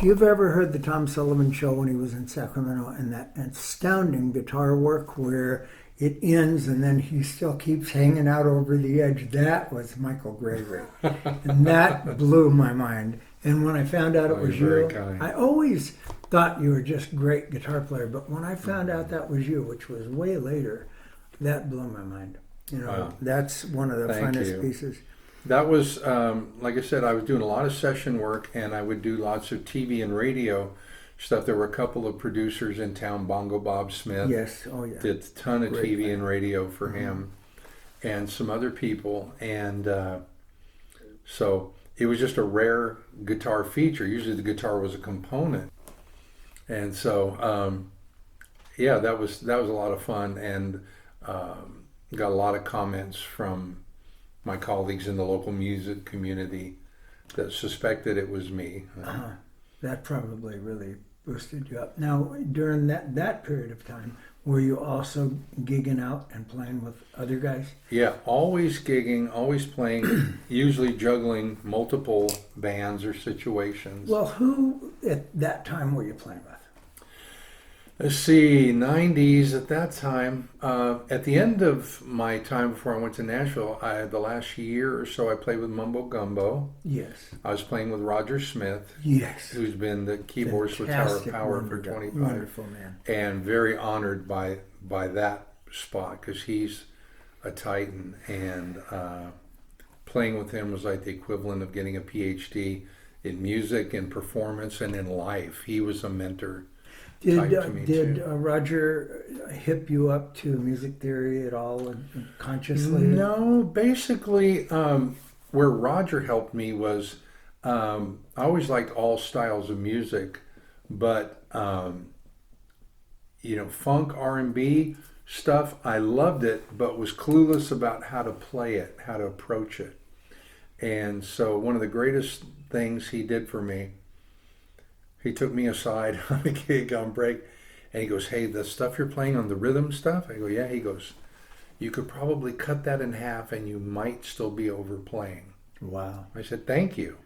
you've ever heard the Tom Sullivan Show when he was in Sacramento, and that astounding guitar work where it ends and then he still keeps hanging out over the edge, that was Michael Gregory. And that blew my mind. And when I found out it was you, I always thought you were just a great guitar player, but when I found out that was you, which was way later, that blew my mind. You know, wow. That's one of the finest pieces. That was, like I said, I was doing a lot of session work, and I would do lots of TV and radio stuff. There were a couple of producers in town, Bongo Bob Smith. Yes, oh yeah. Did a ton of great TV and radio for him, and some other people. And so it was just a rare guitar feature. Usually the guitar was a component. And so, yeah, that was a lot of fun, and got a lot of comments from my colleagues in the local music community that suspected it was me. That probably really boosted you up. Now, during that period of time, were you also gigging out and playing with other guys? Yeah, always gigging, always playing, usually juggling multiple bands or situations. Well, who at that time were you playing with? Let's see, 90s at that time. At the end of my time before I went to Nashville, the last year or so, I played with Mumbo Gumbo. Yes. I was playing with Roger Smith. Yes. Who's been the keyboardist with Tower of Power for 25. Wonderful man. And very honored by that spot, because he's a titan. And playing with him was like the equivalent of getting a PhD in music and performance and in life. He was a mentor. Did Roger hip you up to music theory at all, consciously? No, basically, where Roger helped me was, I always liked all styles of music, but funk, R&B stuff, I loved it, but was clueless about how to play it, how to approach it. And so one of the greatest things he did for me, he took me aside on a gig on break, and he goes, "Hey, the stuff you're playing on the rhythm stuff?" I go, "Yeah." He goes, "You could probably cut that in half and you might still be overplaying." Wow. I said, "Thank you."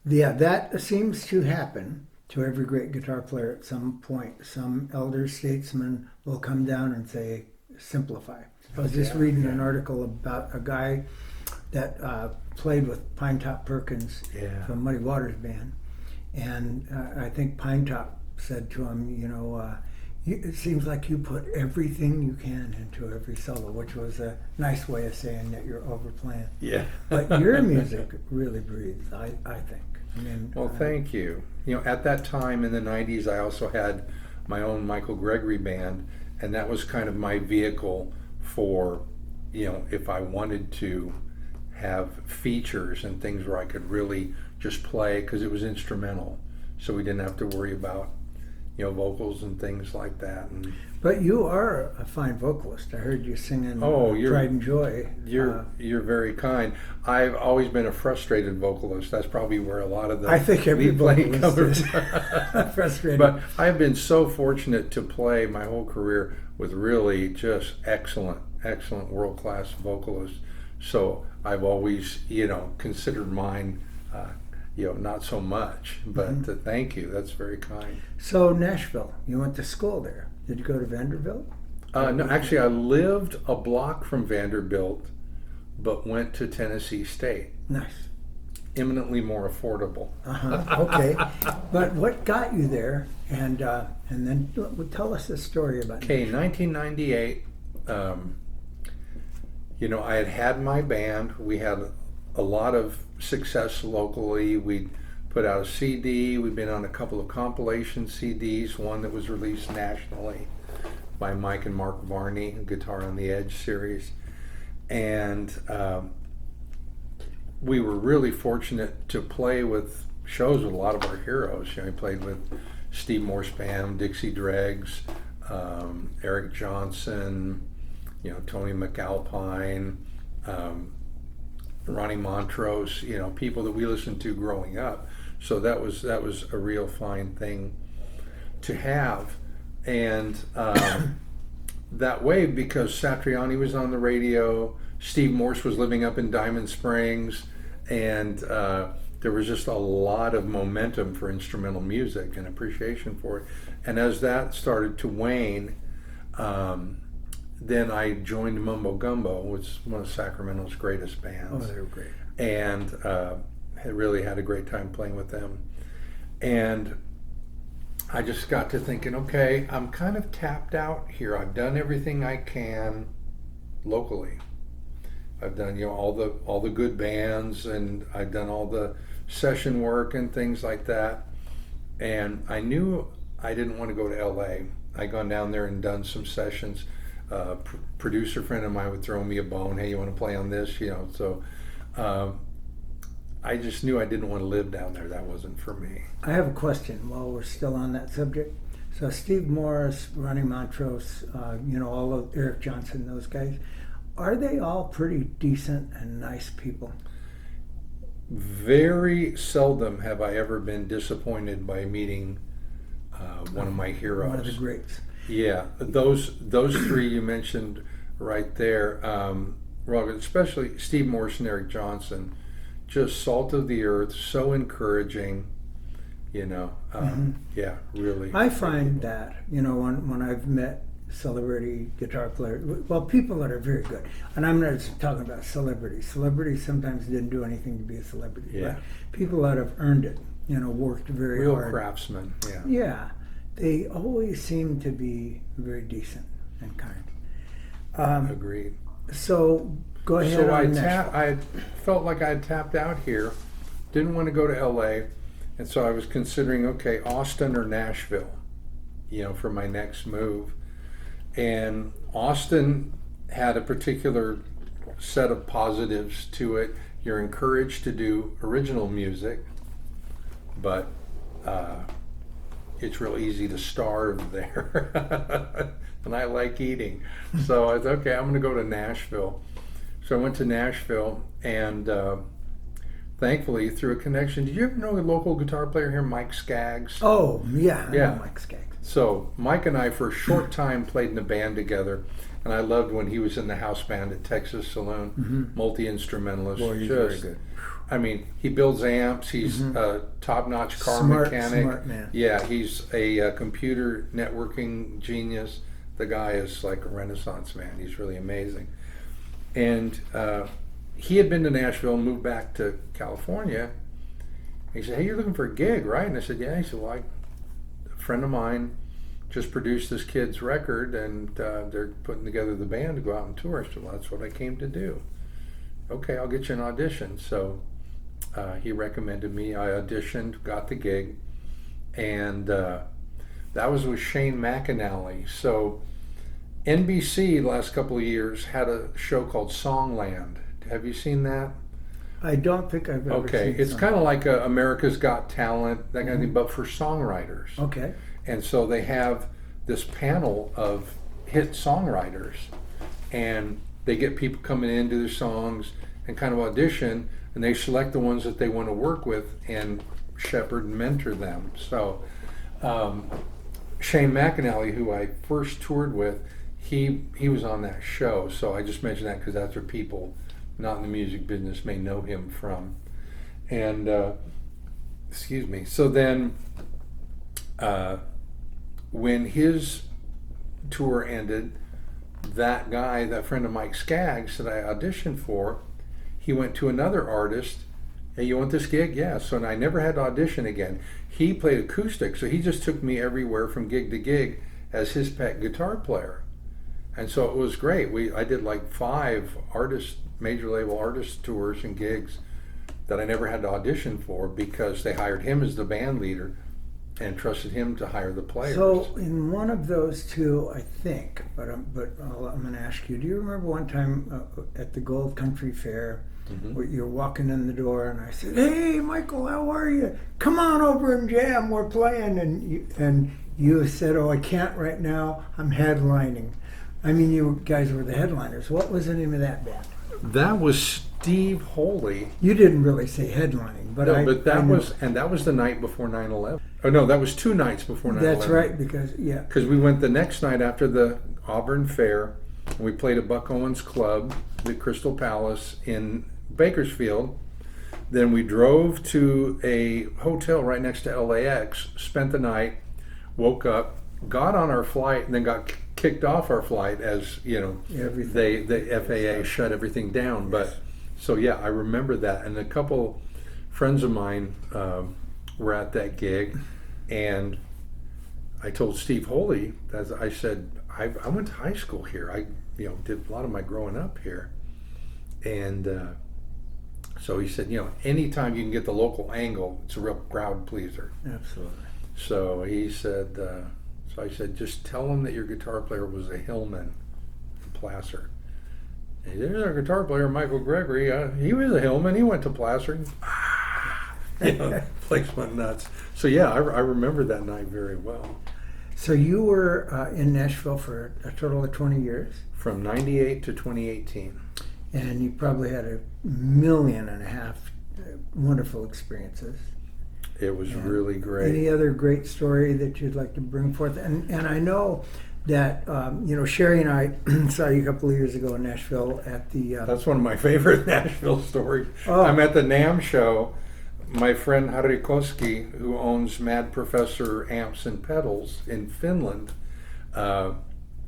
Yeah, that seems to happen to every great guitar player at some point. Some elder statesman will come down and say, simplify. I was just reading an article about a guy that played with Pinetop Perkins from Muddy Waters Band. And I think Pinetop said to him, it seems like you put everything you can into every solo, which was a nice way of saying that you're overplaying. Yeah. But your music really breathes, I think. I mean, well, thank you. At that time in the 90s, I also had my own Michael Gregory band, and that was kind of my vehicle for, if I wanted to have features and things where I could really just play, because it was instrumental, so we didn't have to worry about vocals and things like that. But you are a fine vocalist. I heard you singing Pride and Joy. You're very kind. I've always been a frustrated vocalist. That's probably where a lot of the I think every vocalist is frustrated. But I've been so fortunate to play my whole career with really just excellent world-class vocalists. So I've always considered mine not so much, but thank you. That's very kind. So Nashville, you went to school there. Did you go to Vanderbilt? No, actually, I lived a block from Vanderbilt, but went to Tennessee State. Nice. Eminently more affordable. Okay. But what got you there? And then tell us the story about Okay, 1998, I had my band. We had a lot of success locally. We'd put out a CD. We'd been on a couple of compilation CDs, one that was released nationally by Mike and Mark Varney, Guitar on the Edge series. And we were really fortunate to play with shows with a lot of our heroes. We played with Steve Morse Band, Dixie Dregs, Eric Johnson, Tony McAlpine, Ronnie Montrose, people that we listened to growing up. So that was a real fine thing to have. And that way, because Satriani was on the radio, Steve Morse was living up in Diamond Springs, and there was just a lot of momentum for instrumental music and appreciation for it. And as that started to wane, then I joined Mumbo Gumbo, which is one of Sacramento's greatest bands. Oh, they were great. And had really had a great time playing with them. And I just got to thinking, okay, I'm kind of tapped out here. I've done everything I can locally. I've done, all the good bands, and I've done all the session work and things like that. And I knew I didn't want to go to LA. I'd gone down there and done some sessions. Producer friend of mine would throw me a bone. Hey, you want to play on this? So I just knew I didn't want to live down there. That wasn't for me. I have a question while we're still on that subject. So Steve Morris, Ronnie Montrose, all of Eric Johnson, those guys, are they all pretty decent and nice people? Very seldom have I ever been disappointed by meeting one of my heroes. One of the greats. Yeah, those three you mentioned right there, especially Steve Morris and Eric Johnson, just salt of the earth, so encouraging. Yeah, really. I find that when I've met celebrity guitar players, well, people that are very good, and I'm not talking about celebrities. Celebrities sometimes didn't do anything to be a celebrity. Yeah. But people that have earned it, worked very Real hard. craftsmen. Yeah. Yeah, they always seem to be very decent and kind. Agreed. So go ahead. So on I felt like I had tapped out here, didn't want to go to LA, and so I was considering, okay, Austin or Nashville, for my next move. And Austin had a particular set of positives to it. You're encouraged to do original music, but it's real easy to starve there. And I like eating. So I thought, okay, I'm going to go to Nashville. So I went to Nashville, and thankfully, through a connection, did you ever know a local guitar player here, Mike Skaggs? Oh, yeah. I Yeah. know Mike Skaggs. So Mike and I, for a short time, played in a band together, and I loved when he was in the house band at Texas Saloon, multi-instrumentalist. Boy, he's very good. I mean, he builds amps. He's a top-notch car Smart mechanic. man. Yeah, he's a computer networking genius. The guy is like a Renaissance man. He's really amazing. And he had been to Nashville and moved back to California. He said, "Hey, you're looking for a gig, right?" And I said, "Yeah." He said, "Well, a friend of mine just produced this kid's record, and they're putting together the band to go out and tour." I said, "Well, that's what I came to do." "Okay, I'll get you an audition." So he recommended me. I auditioned, got the gig, and that was with Shane McAnally. So NBC the last couple of years had a show called Songland. Have you seen that? I don't think I've ever Okay, seen it's some. kind of like America's Got Talent, that kind of thing, but for songwriters. Okay. And so they have this panel of hit songwriters, and they get people coming in, do their songs, and kind of audition, and they select the ones that they want to work with and shepherd and mentor them. So Shane McAnally, who I first toured with, he was on that show. So I just mentioned that because that's where people not in the music business may know him from. And excuse me. So then when his tour ended, that guy, that friend of Mike Skaggs that I auditioned for, he went to another artist. "Hey, you want this gig?" "Yeah." So I never had to audition again. He played acoustic, so he just took me everywhere from gig to gig as his pet guitar player. And so it was great. I did like 5 major label artist tours and gigs that I never had to audition for because they hired him as the band leader and trusted him to hire the players. So in one of those two, I think, but I'm going to ask you. Do you remember one time at the Gold Country Fair, where you're walking in the door, and I said, "Hey, Michael, how are you? Come on over and jam. We're playing." And you said, "Oh, I can't right now. I'm headlining." I mean, you guys were the headliners. What was the name of that band? That was Steve Holy. You didn't really say headlining, but No, but that was the night before 9/11. Oh no, that was 2 nights before 9/11. That's right, because Because we went the next night after the Auburn Fair, and we played at Buck Owens Club, the Crystal Palace in Bakersfield, Then we drove to a hotel right next to LAX, spent the night, woke up, got on our flight, and then got kicked off our flight as, you know, the FAA shut everything down. But so yeah, I remember that. And a couple friends of mine were at that gig, and I told Steve Holy, as I said, I went to high school here. I did a lot of my growing up here, and so he said, anytime you can get the local angle, it's a real crowd pleaser. Absolutely. So he said, so I said, just tell him that your guitar player was a Hillman in Placer. And there's our guitar player, Michael Gregory. He was a Hillman. He went to Placer. Place went nuts. So yeah, I remember that night very well. So you were in Nashville for a total of 20 years? From 98 to 2018. And you probably had 1.5 million wonderful experiences. It was really great. Any other great story that you'd like to bring forth? And I know that, Sherry and I saw you a couple of years ago in Nashville at the... That's one of my favorite Nashville stories. Oh. I'm at the NAMM show. My friend Harri Koski, who owns Mad Professor Amps and Pedals in Finland, I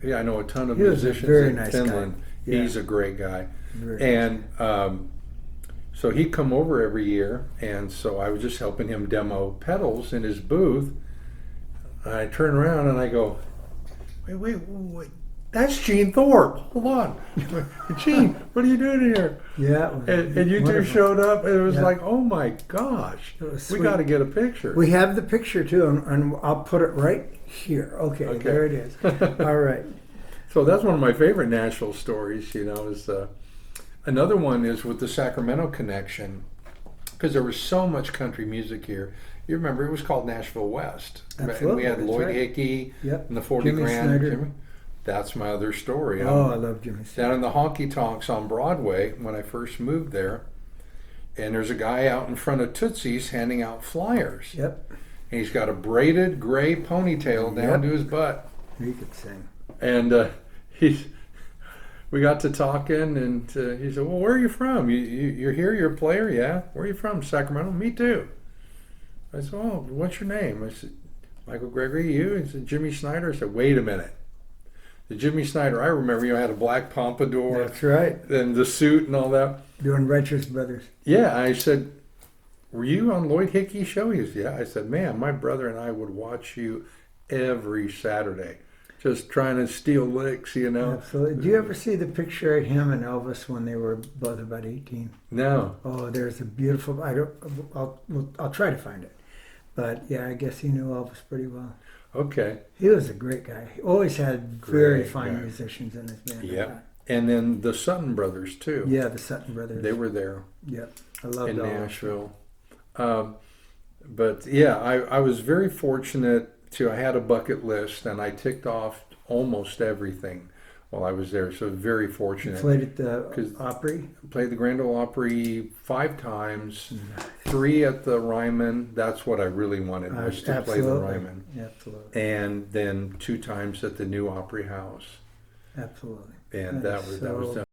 know a ton of musicians in Finland. Yeah. He's a great guy. Very and so he'd come over every year, and so I was just helping him demo pedals in his booth. I turn around and I go, wait, that's Gene Thorpe. Hold on. Gene, what are you doing here? Yeah. And you two showed up, and it was like, oh my gosh, we got to get a picture. We have the picture too, and I'll put it right here. Okay. There it is. All right. So that's one of my favorite Nashville stories, is another one is with the Sacramento connection, because there was so much country music here. You remember it was called Nashville West. Absolutely. And we had Lloyd Hickey and the 40 Jimmy Grand. Snyder. That's my other story. Oh, I love Jimmy Snyder. Down in the honky tonks on Broadway when I first moved there, and there's a guy out in front of Tootsie's handing out flyers. Yep. And he's got a braided gray ponytail down to his butt. He could sing. And we got to talking, and he said, well, where are you from? You're here, you're a player? Yeah. Where are you from? Sacramento? Me too. I said, oh, what's your name? I said, Michael Gregory, you? He said, Jimmy Snyder. I said, wait a minute. The Jimmy Snyder, I remember, had a black pompadour. That's right. And the suit and all that. Doing Righteous Brothers. Yeah, I said, were you on Lloyd Hickey's show? He said, yeah. I said, man, my brother and I would watch you every Saturday, just trying to steal licks, Absolutely. Do you ever see the picture of him and Elvis when they were both about 18? No. Oh, there's a beautiful... I'll try to find it. But yeah, I guess he knew Elvis pretty well. Okay. He was a great guy. He always had very fine musicians in his band. Yeah. And then the Sutton brothers, too. Yeah, the Sutton brothers. They were there. Yep. I loved in all Nashville. But yeah, I was very fortunate I had a bucket list, and I ticked off almost everything while I was there. So very fortunate. You played at the Opry? Played the Grand Ole Opry 5 times, 3 at the Ryman. That's what I really wanted, was to play the Ryman. Absolutely. And then 2 times at the New Opry House. Absolutely. And that was done.